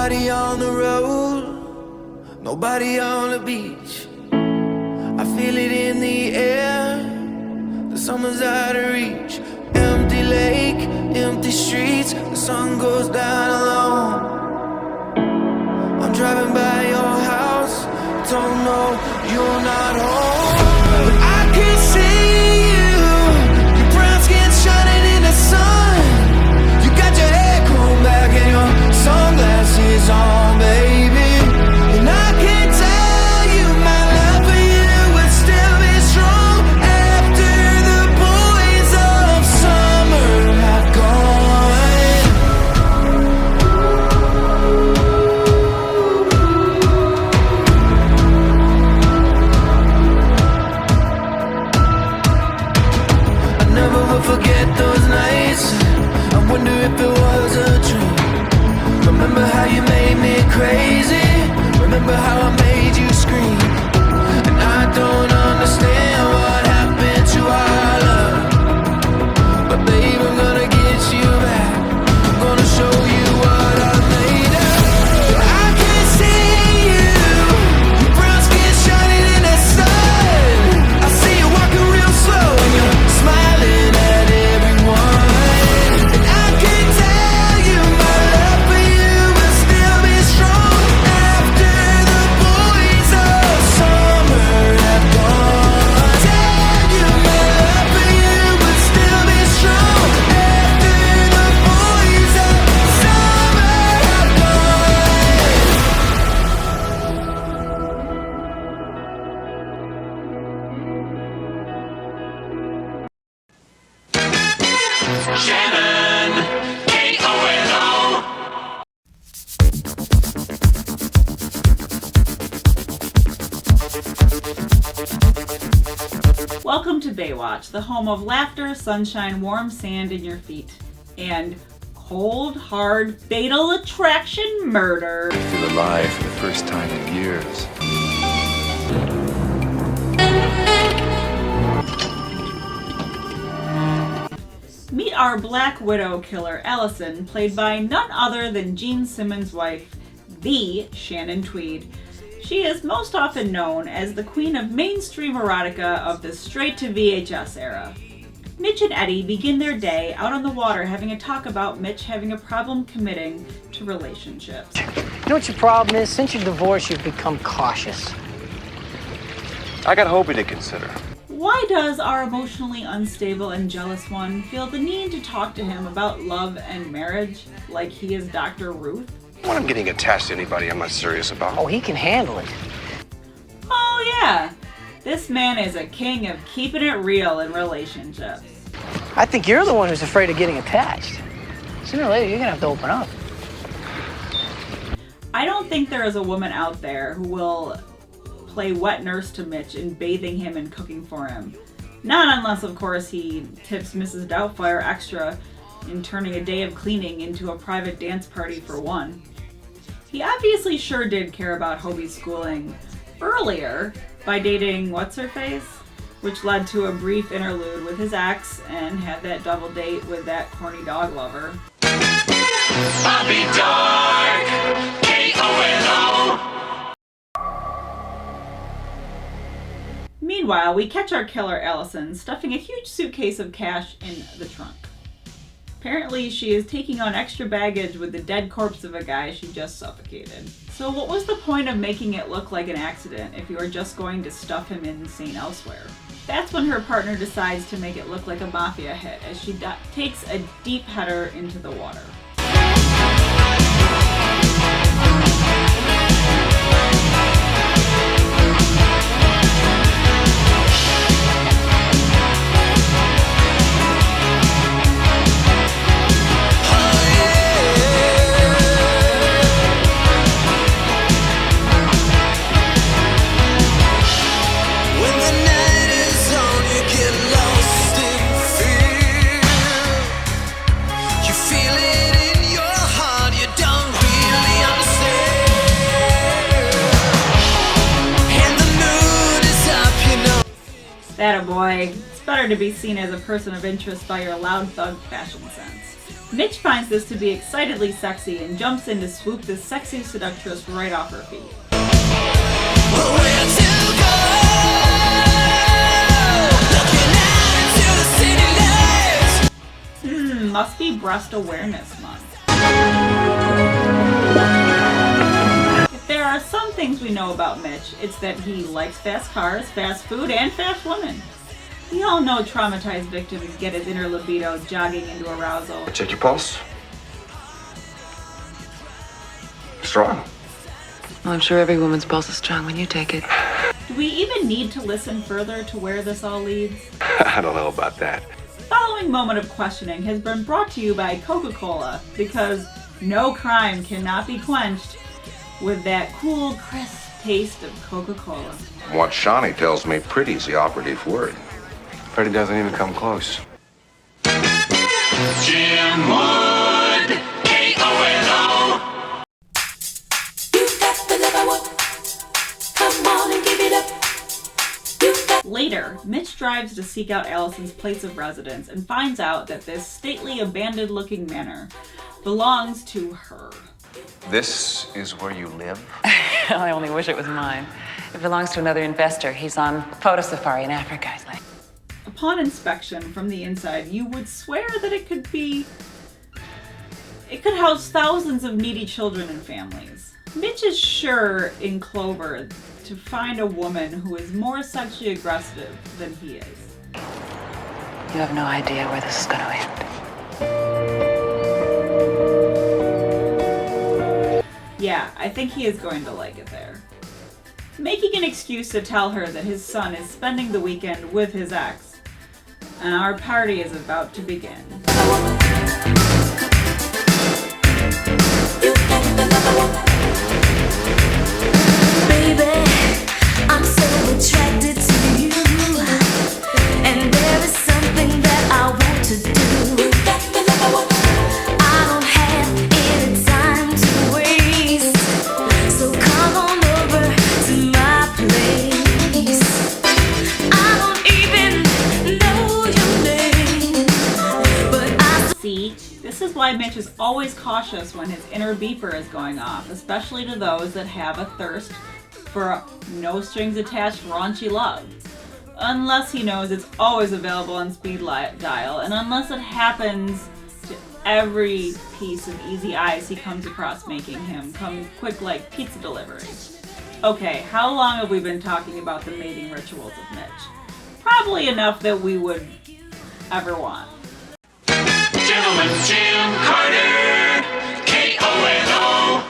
Nobody on the road, nobody on the beach. I feel it in the air, the summer's out of reach. Empty lake, empty streets, the sun goes down alone. I'm driving by your house, don't know you're not home. But I can see you, your brown skin shining in the sun. You got your hair combed back and your sunglasses on, baby. And I can tell you my love for you would still be strong after the boys of summer have gone. I never will forget those nights. I wonder if it was a dream. Remember how you made me crazy. Remember how I made you scream. And I don't understand what happened to our love. But babe, I'm gonna get you back. I'm gonna show you what I'm made of. I can see you, your brown skin shining in the sun. I see you walking real slow and you're smiling at everyone. And I can tell you my love for you will still be strong after the boys of summer have gone. Tell you my love for you will still be strong after the boys of summer have Shannon, K-O-N-O. Welcome to Baywatch, the home of laughter, sunshine, warm sand in your feet, and cold, hard, fatal attraction murder. I feel alive for the first time in years. Meet our Black Widow killer, Alison, played by none other than Gene Simmons' wife, the Shannon Tweed. She is most often known as the queen of mainstream erotica of the straight-to-VHS era. Mitch and Eddie begin their day out on the water having a talk about Mitch having a problem committing to relationships. You know what your problem is? Since your divorce, you've become cautious. I got Hobie to consider. Why does our emotionally unstable and jealous one feel the need to talk to him about love and marriage like he is Dr. Ruth? When I'm getting attached to anybody I'm not serious about. Oh, he can handle it. Oh yeah, this man is a king of keeping it real in relationships. I think you're the one who's afraid of getting attached. Sooner or later, you're gonna have to open up. I don't think there is a woman out there who will play wet nurse to Mitch in bathing him and cooking for him. Not unless, of course, he tips Mrs. Doubtfire extra in turning a day of cleaning into a private dance party for one. He obviously sure did care about Hobie's schooling earlier by dating what's-her-face, which led to a brief interlude with his ex and had that double date with that corny dog lover. Bobby Dark, K-O-N-O. Meanwhile, we catch our killer, Alison, stuffing a huge suitcase of cash in the trunk. Apparently, she is taking on extra baggage with the dead corpse of a guy she just suffocated. So what was the point of making it look like an accident if you are just going to stuff him insane elsewhere? That's when her partner decides to make it look like a mafia hit as she takes a deep header into the water. That a boy. It's better to be seen as a person of interest by your loud thug fashion sense. Mitch finds this to be excitedly sexy and jumps in to swoop this sexy seductress right off her feet. Must be Breast Awareness Month. If there are some things we know about Mitch, it's that he likes fast cars, fast food, and fast women. We all know traumatized victims get his inner libido jogging into arousal. Check your pulse. Strong. Well, I'm sure every woman's pulse is strong when you take it. Do we even need to listen further to where this all leads? I don't know about that. The following moment of questioning has been brought to you by Coca-Cola, because no crime cannot be quenched with that cool, crisp taste of Coca-Cola. What Shawnee tells me, pretty's the operative word. Freddie doesn't even come close. Jim Wood, K-O-L-O. Later, Mitch drives to seek out Alison's place of residence and finds out that this stately, abandoned-looking manor belongs to her. This is where you live? I only wish it was mine. It belongs to another investor. He's on photo safari in Africa. He's like... Upon inspection from the inside, you would swear that it could house thousands of needy children and families. Mitch is sure in Clover to find a woman who is more sexually aggressive than he is. You have no idea where this is going to end. Yeah, I think he is going to like it there. Making an excuse to tell her that his son is spending the weekend with his ex, and our party is about to begin. Baby, I'm so attracted to you, and there is something that I want to do. I don't have any time to waste, so come on over to my place. I don't even know your name, but I See, this is why Mitch is always cautious when his inner beeper is going off, especially to those that have a thirst for no strings attached raunchy love. Unless he knows it's always available on speed dial, and unless it happens to every piece of easy ice he comes across, making him come quick like pizza delivery. Okay, how long have we been talking about the mating rituals of Mitch? Probably enough that we would ever want. Gentleman Jim Carter, K-O-L-O.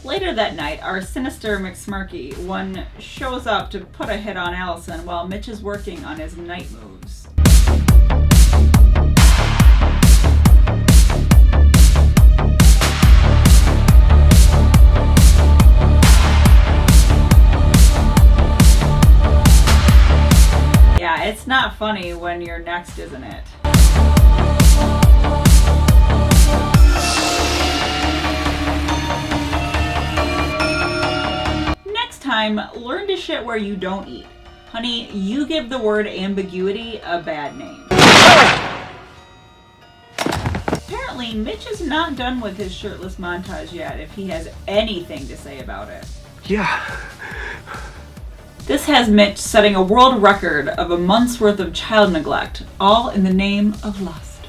Later that night, our sinister McSmirky one shows up to put a hit on Alison while Mitch is working on his night moves. Yeah, it's not funny when you're next, isn't it? Time, learn to shit where you don't eat. Honey, you give the word ambiguity a bad name. Apparently, Mitch is not done with his shirtless montage yet, if he has anything to say about it. Yeah. This has Mitch setting a world record of a month's worth of child neglect, all in the name of lust.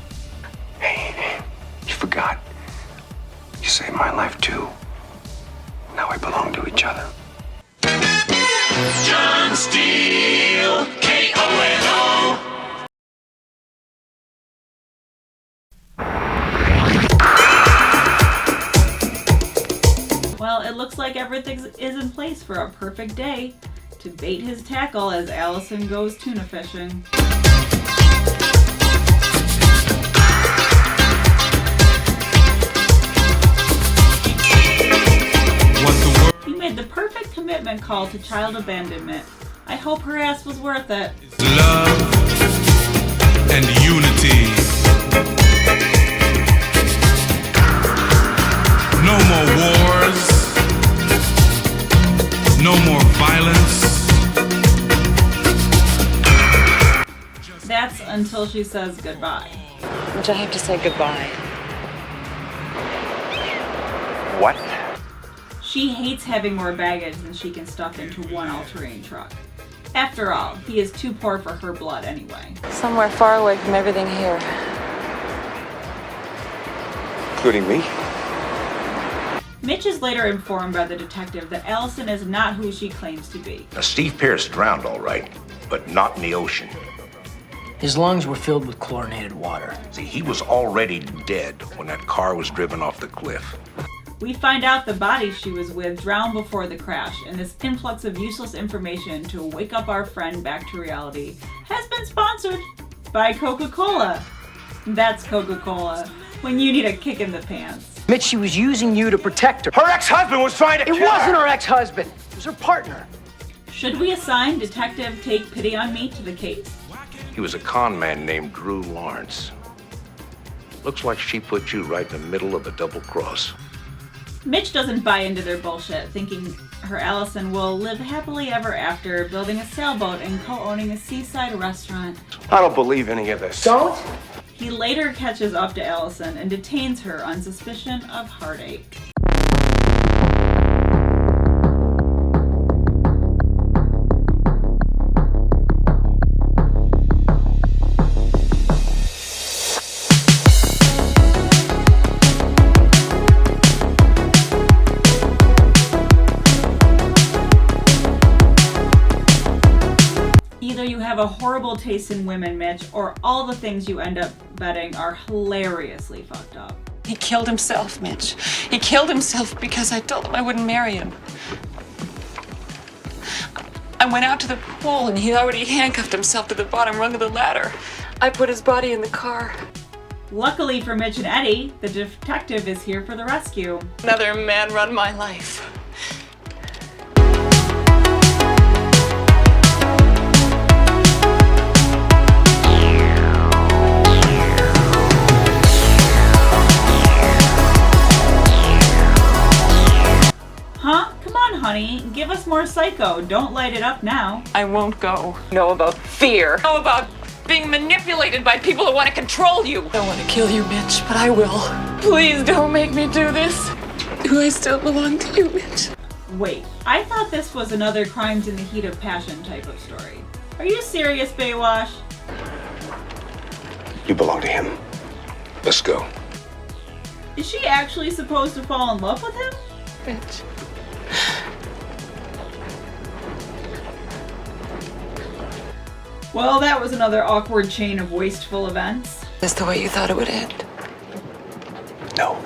Hey, you forgot. You saved my life too. Now we belong to each other. John Steele, K-O-L-O. Well, it looks like everything is in place for a perfect day to bait his tackle as Alison goes tuna fishing. He made the perfect commitment call to child abandonment. I hope her ass was worth it. Love and unity. No more wars. No more violence. until she says goodbye. Which I have to say goodbye. What? She hates having more baggage than she can stuff into one all-terrain truck. After all, he is too poor for her blood anyway. Somewhere far away from everything here. Including me? Mitch is later informed by the detective that Alison is not who she claims to be. Now, Steve Pierce drowned, all right, but not in the ocean. His lungs were filled with chlorinated water. See, he was already dead when that car was driven off the cliff. We find out the body she was with drowned before the crash, and this influx of useless information to wake up our friend back to reality has been sponsored by Coca-Cola. That's Coca-Cola, when you need a kick in the pants. Mitch, she was using you to protect her. Her ex-husband was trying to kill her! It wasn't her ex-husband. It was her partner. Should we assign Detective Take Pity on Me to the case? He was a con man named Drew Lawrence. Looks like she put you right in the middle of a double cross. Mitch doesn't buy into their bullshit, thinking her Alison will live happily ever after, building a sailboat and co-owning a seaside restaurant. I don't believe any of this. Don't? He later catches up to Alison and detains her on suspicion of heartache. Either you have a horrible taste in women, Mitch, or all the things you end up betting are hilariously fucked up. He killed himself, Mitch. He killed himself because I told him I wouldn't marry him. I went out to the pool and he already handcuffed himself to the bottom rung of the ladder. I put his body in the car. Luckily for Mitch and Eddie, the detective is here for the rescue. Another man run my life. Huh? Come on, honey. Give us more Psycho. Don't light it up now. I won't go. Know about fear. Know about being manipulated by people who want to control you. I don't want to kill you, Mitch, but I will. Please don't make me do this. Do I still belong to you, Mitch? Wait, I thought this was another crimes in the heat of passion type of story. Are you serious, Baywatch? You belong to him. Let's go. Is she actually supposed to fall in love with him? Mitch. Well, that was another awkward chain of wasteful events. Is this the way you thought it would end? No.